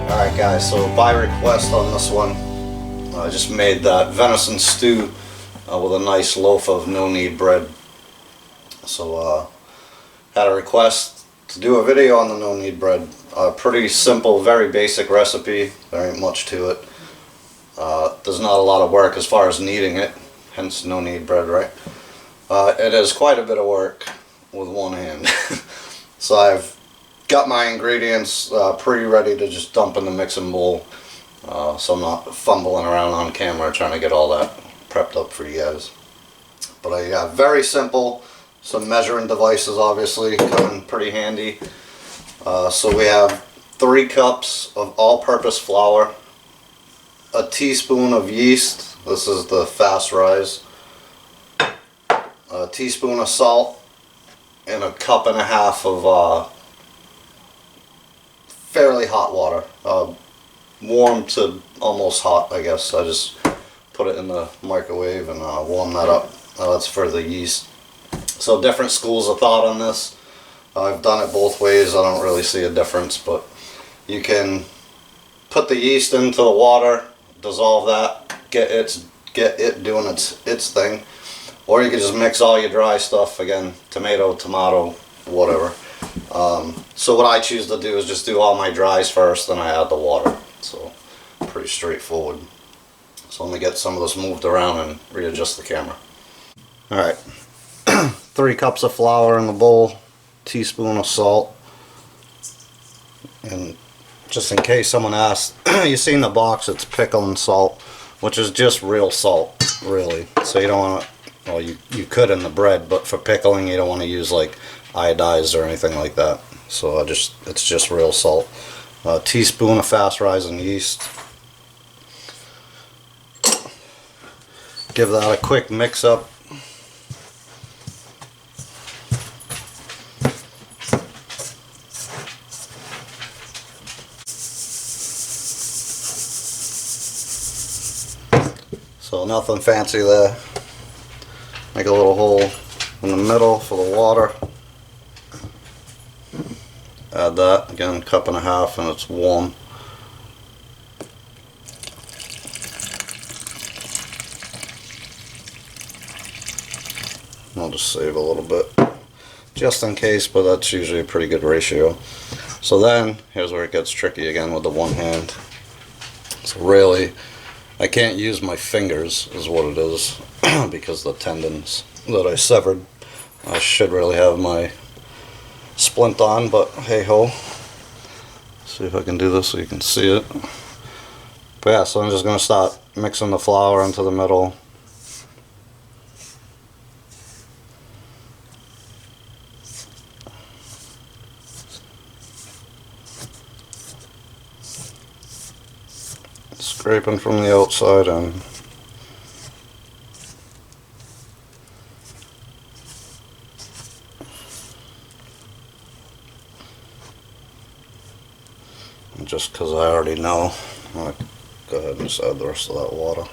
Alright guys, so by request on this one, I just made that venison stew with a nice loaf of no-knead bread. So had a request to do a video on the no-knead bread. Pretty simple, very basic recipe, there ain't much to it. There's not a lot of work as far as kneading it, hence no-knead bread, right? It is quite a bit of work with one hand. So I've got my ingredients pretty ready to just dump in the mixing bowl, so I'm not fumbling around on camera trying to get all that prepped up for you guys. But I got very simple, some measuring devices obviously come in pretty handy. So we have 3 cups of all-purpose flour, a teaspoon of yeast, this is the fast rise, a teaspoon of salt, and a cup and a half of fairly hot water, warm to almost hot, I guess. I just put it in the microwave and warm that up. That's for the yeast. So different schools of thought on this. I've done it both ways. I don't really see a difference, but you can put the yeast into the water, dissolve that, get it doing its thing, or you can just mix all your dry stuff, again, tomato, whatever. So what I choose to do is just do all my dries first, then I add the water. So pretty straightforward. So let me get some of this moved around and readjust the camera. Alright, 3 cups of flour in the bowl, teaspoon of salt, and just in case someone asks, you see in the box it's pickling salt, which is just real salt, really. So you don't want to, well, you could in the bread, but for pickling you don't want to use like iodized or anything like that. So it's just real salt. A teaspoon of fast rising yeast. Give that a quick mix up. So nothing fancy there. Make a little hole in the middle for the water. Add that, again, cup and a half, and it's warm. I'll just save a little bit just in case, but that's usually a pretty good ratio. So then here's where it gets tricky again with the one hand. So really I can't use my fingers is what it is because the tendons that I severed. I should really have my splint on, but hey ho. See if I can do this so you can see it. But yeah, so I'm just going to start mixing the flour into the middle. Scraping from the outside in. And just because I already know, I'll go ahead and just add the rest of that water.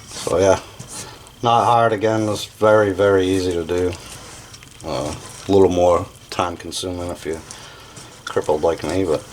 So yeah, not hard again, it's very, very easy to do. A little more time consuming if you're crippled like me, but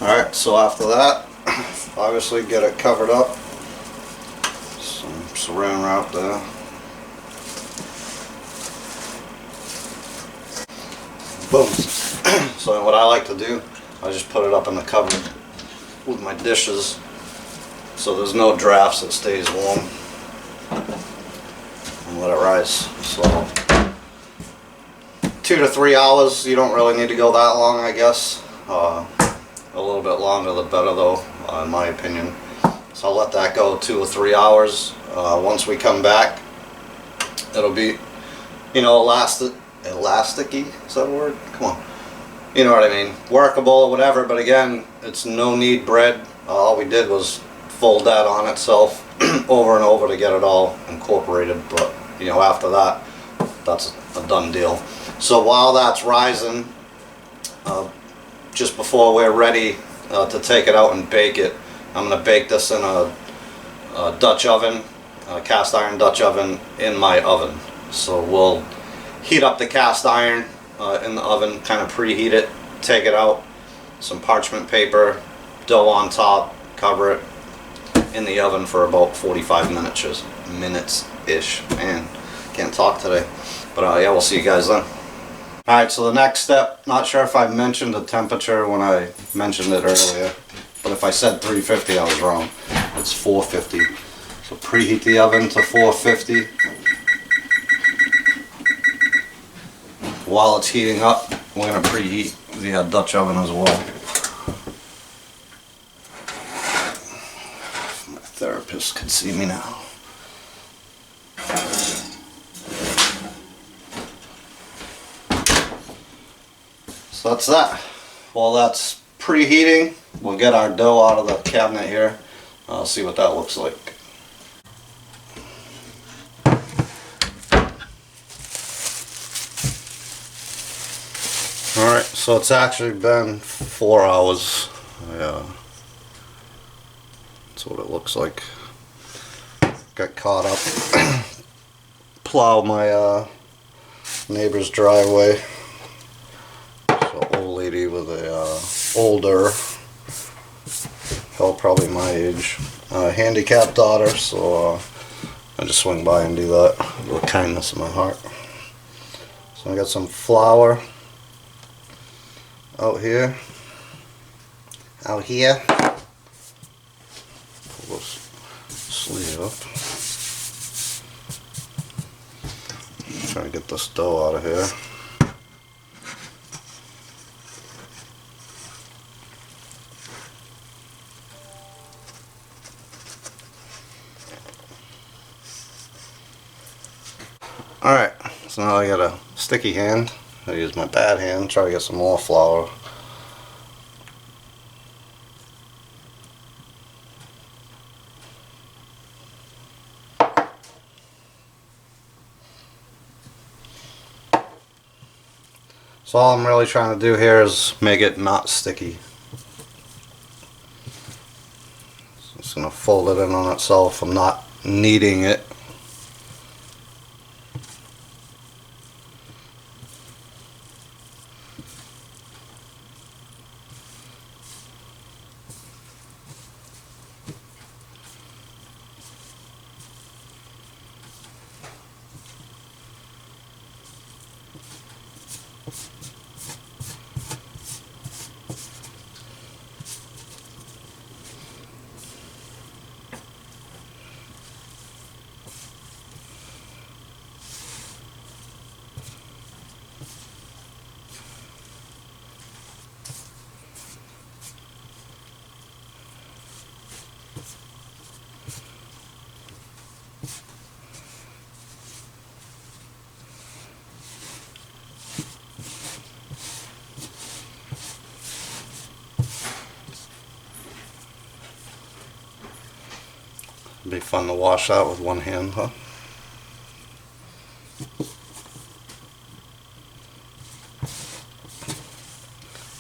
alright, so after that, obviously get it covered up. Some saran wrap there. Boom. So what I like to do, I just put it up in the cupboard with my dishes so there's no drafts, it stays warm. And let it rise. So 2 to 3 hours, you don't really need to go that long, I guess. A little bit longer the better though, in my opinion. So I'll let that go 2 or 3 hours. Once we come back, it'll be, you know, elasticy, is that a word? Come on. You know what I mean. Workable or whatever, but again, it's no knead bread. All we did was fold that on itself over and over to get it all incorporated, but you know, after that, that's a done deal. So while that's rising, just before we're ready to take it out and bake it, I'm going to bake this in a Dutch oven, a cast iron Dutch oven in my oven. So we'll heat up the cast iron in the oven, kind of preheat it, take it out, some parchment paper, dough on top, cover it in the oven for about 45 minutes-ish. Man, can't talk today. But yeah, we'll see you guys then. Alright, so the next step, not sure if I mentioned the temperature when I mentioned it earlier, but if I said 350 I was wrong. It's 450. So preheat the oven to 450. While it's heating up, we're going to preheat the Dutch oven as well. My therapist could see me now. So that's that. While that's preheating, we'll get our dough out of the cabinet here. I'll see what that looks like. Alright, so it's actually been 4 hours. That's what it looks like. Got caught up. Plowed my neighbor's driveway. So old lady with a older, hell, probably my age, handicapped daughter. So I just swing by and do that with kindness in my heart. So I got some flour out here. Pull this sleeve up. Try to get this dough out of here. Alright, so now I got a sticky hand. I use my bad hand, try to get some more flour. So all I'm really trying to do here is make it not sticky. So it's going to fold it in on itself. I'm not kneading it. It'd be fun to wash that with one hand, huh?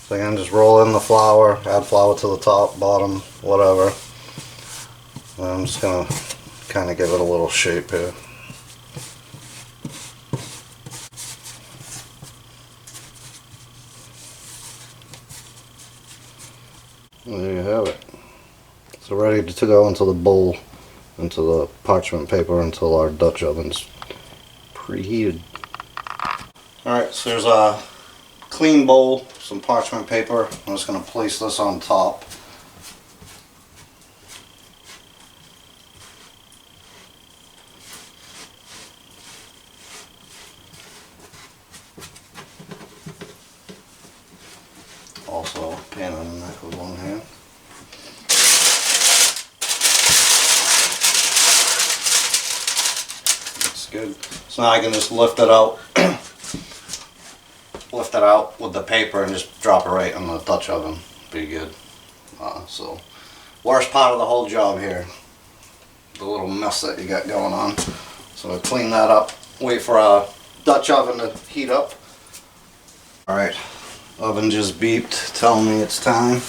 So again, just roll in the flour, add flour to the top, bottom, whatever. And I'm just going to kind of give it a little shape here. And there you have it. So ready to go into the bowl, into the parchment paper until our Dutch oven's preheated. Alright, so there's a clean bowl, some parchment paper. I'm just going to place this on top. Also pan on the neck with one hand. That's good. So now I can just lift it out. Lift it out with the paper and just drop it right in the Dutch oven. Be good. So worst part of the whole job here, the little mess that you got going on. So I clean that up, wait for our Dutch oven to heat up. Alright, oven just beeped, telling me it's time.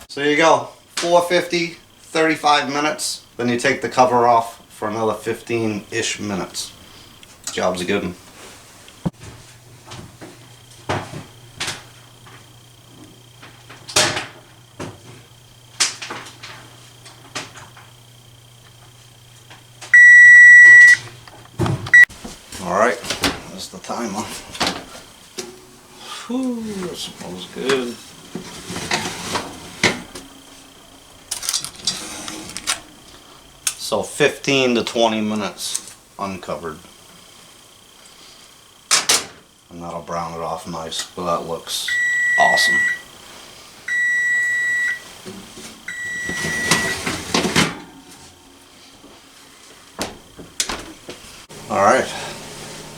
So there you go, 450, 35 minutes. Then you take the cover off for another 15-ish minutes. Job's a good one. Alright, that's the timer. Whew, that smells good. So 15 to 20 minutes uncovered. And that'll brown it off nice, but that looks awesome. Alright,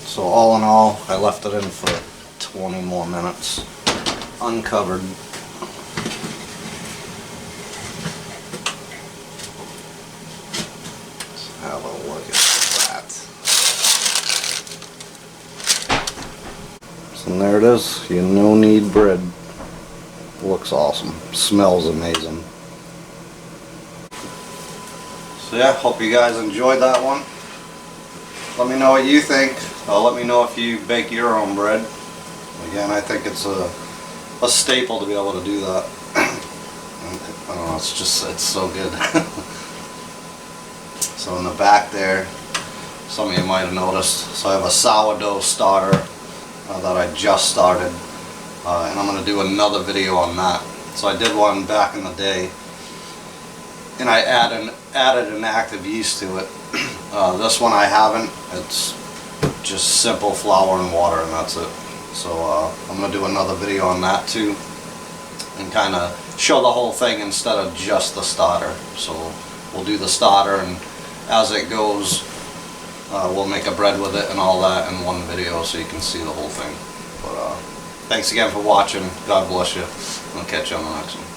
so all in all, I left it in for 20 more minutes uncovered. Have a look at that. So there it is, your no-knead bread. Looks awesome, smells amazing. So yeah, hope you guys enjoyed that one. Let me know what you think. Let me know if you bake your own bread. Again, I think it's a staple to be able to do that. I don't know, it's so good. So in the back there, some of you might have noticed, so I have a sourdough starter that I just started, and I'm going to do another video on that. So I did one back in the day, and I added an active yeast to it. This one I haven't. It's just simple flour and water, and that's it. So I'm going to do another video on that too, and kind of show the whole thing instead of just the starter. So we'll do the starter, and as it goes, we'll make a bread with it and all that in one video so you can see the whole thing. But thanks again for watching. God bless you. I'll catch you on the next one.